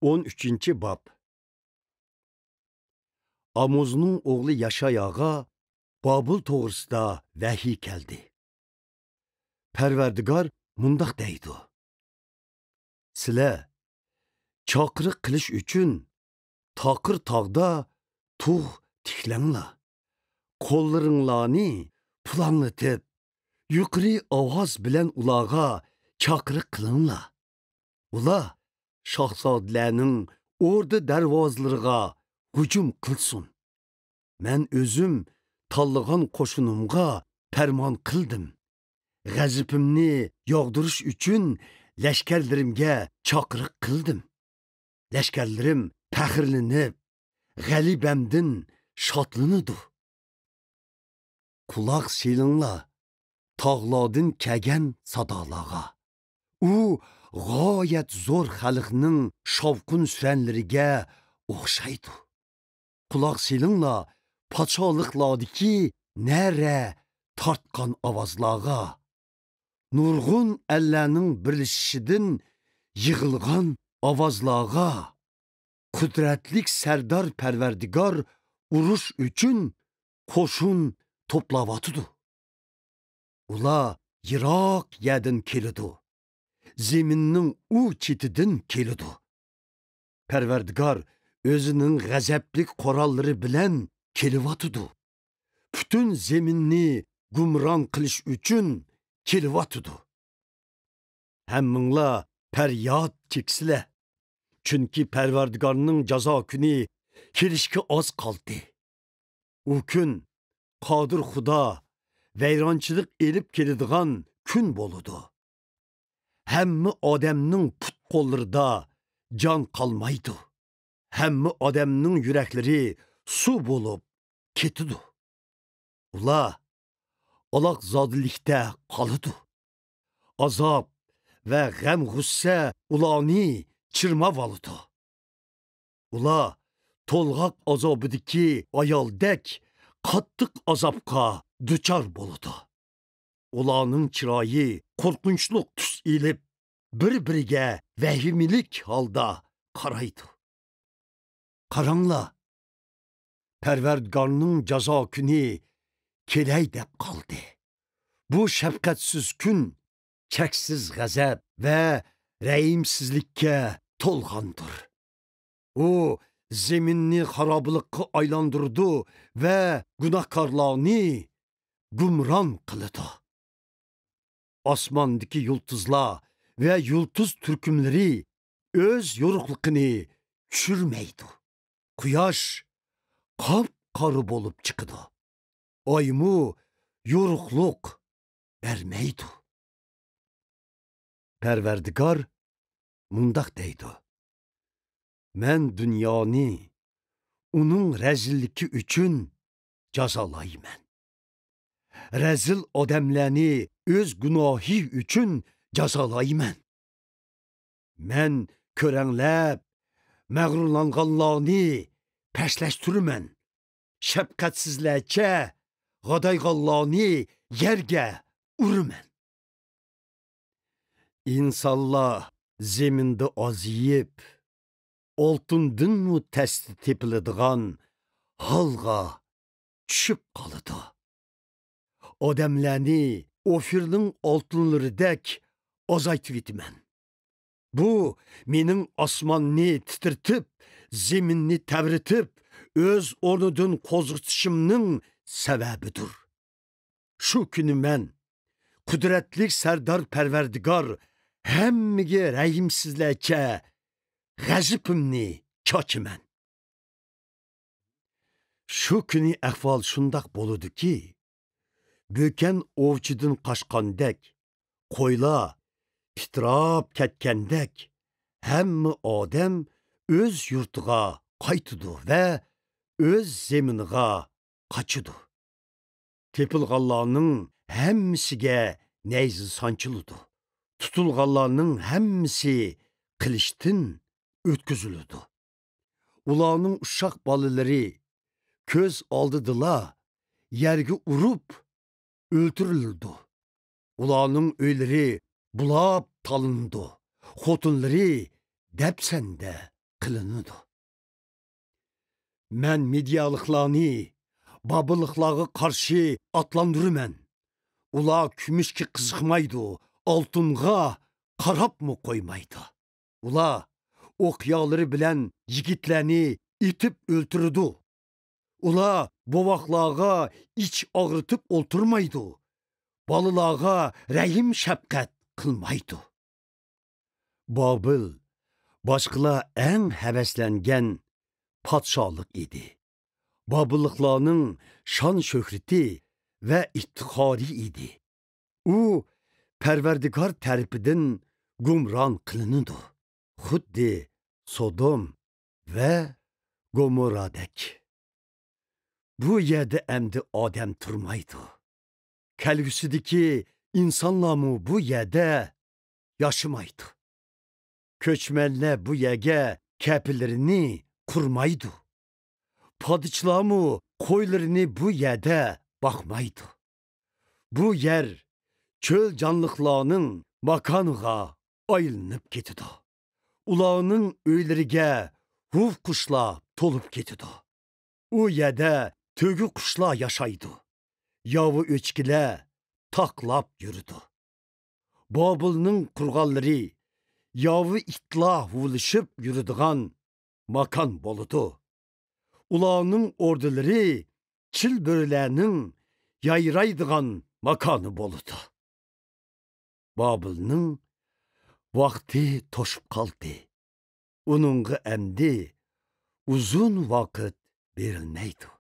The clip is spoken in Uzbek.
13. bab. Amoz'un oğlu Yaşayağa Babıl toğrusida vahiy keldi. Perverdigar mundaq deydi. Sizlar chaqiriq qilish uchun taqir tog'da tug' tiklanglar. Qo'llaringlarni planlatib, yuqori ovoz bilan ularga chaqiriq qilinglar. Ular shahzodalarning o'rda darvozalariga hujum qilsin. Men o'zim tanlagan qo'shinimga farmon qildim. G'azabimni yog'dirish uchun lashkarlarimga chaqiriq qildim. Lashkarlarim faxrlanib, g'alibamdan shodlanadi. Quloq selinglar tog'lardan kelgan sadolarga. U g'oyat zo'r xalqning shovqin suranlariga o'xshaydi. Quloq selinglar podshohliklardagi nara tortgan ovozlarga. Nurg'un allarning birlashishidan yig'ilgan ovozlarga. Qudratlik sardor Parvardigor urush uchun qo'shin to'plavatidi. Ular yiroq yerdan keladi. Zeminning u chetidan keladi. Parvardigor o'zining g'azablik qo'rollari bilan kelyotidi. Butun zeminni gumron qilish uchun kelyotidi. Hammanglar faryod cheksizlar. Chunki Parvardigorning jazo kuni kelishga oz qoldi. U kun Qodir Xudo vayronchilik elib keladigan kun bo'ladi. Hamma odamning put qo'llarida jon qolmaydi. Hamma odamning yuraklari suv bo'lib ketidi. Ular aloq zodilikda qoladi. Azob va g'am g'ussa ularni chirmab oladi. Ular to'lg'oq azobidagi ayoldek qattiq azobga duchor bo'ladi. Ularning chiroyi qo'rqinchli tus ilib, bir-biriga vahimilik holda qaraydi. Qaranglar, Parvardigorning jazo kuni kelay deb qoldi. Bu shafqatsiz kun cheksiz g'azab va rahimsizlikka to'lg'andir. U zeminni xarobliqqa aylantirdi va gunohkorlarni gumron qildi. Osmondagi yulduzlar va yulduz turkumlari o'z yorug'ligini tushirmaydi. Quyosh qop-qora bo'lib chiqdi. Oymu yorug'lik bermaydi. Parvardigor mundaq deydi. Men dunyoni uning razilligi uchun jazolayman. Razil odamlarni o'z gunohi uchun jazolayman. Men ko'ranglab mag'rurlanganlarni pashlashtirman. Shafqatsizlarcha g'adayganlarni yerga uraman. İnsanlar zeminda oziyib, oltundinmi tasti tepiladigan holga tushib qoladi. Odamlarni Ofirning oltinlaridek ozaytib etaman. Bu mening osmonni titirtib, zeminni tavritib, o'z o'rnidan qo'zg'atishimning sababidir. Shu kuni men qudratlik sardor Parvardigor hammaga rahimsizlarcha g'azabimni chochiman. Shu kuni ahvol shundoq bo'ladi-ki, bo'kan ovchidan qochgandek, qo'ylar titrab ketgandek, hamma odam o'z yurtiga qaytidi va o'z zeminiga qochidi. Tepilganlarning hammasiga nayzi sanchiladi. Tutilganlarning hammasi qilishdan o'tkaziladi. Ularning uşaq bolalari ko'z oldidila yerga urib o'ltirildi. Ularning uylari bulab talindi. Xotinlari dapsanda qılınıdı. Mən medialıqlarını, babılıqları qarşı atlandırımən. Ula kümüş ki qızıqmaydı, altınğa qarab mı koymaydı. Ula okyaları bilen yigitlərini itip öldürüdü. Ula bovaqlağa iç ağrıtıp olturmaydı. Balılağa rəhim şəfqət qılmaydı. Babil başqıla ən həvəslənən padşahlıq idi. Babılıqlarının şan şöhrəti və iftixarı idi. O, Pərverdigar tərəfindən gumran qılınıdı. Xuddi Sodom və Gomorradək. Bu yerdə əmdi Adəm turmaydı. Kəlgüsüdeki insanlarmı bu yerdə yaşamaydı. Köçmənlə bu yerə kəpirlərini kurmaydı. Padişahımı koylarını bu yerdə baxmaydı. Bu yer çöl canlıqlarının makanığa ayrılıb getidi. Ulağının öylərigə huv quşlar tolup getidi. O yerdə tögü quşlar yaşaydı. Yavı öçkilə taklap yürüdü. Babil'nin kurgalları yavı itla huvuluşup yürüdüğün makan boludu. Ulağının orduları çil börelerinin yayraydığın makanı boludu. Babil'nin vakti toşup kaldı. Onunğa əmdi uzun vakit verilmeydi.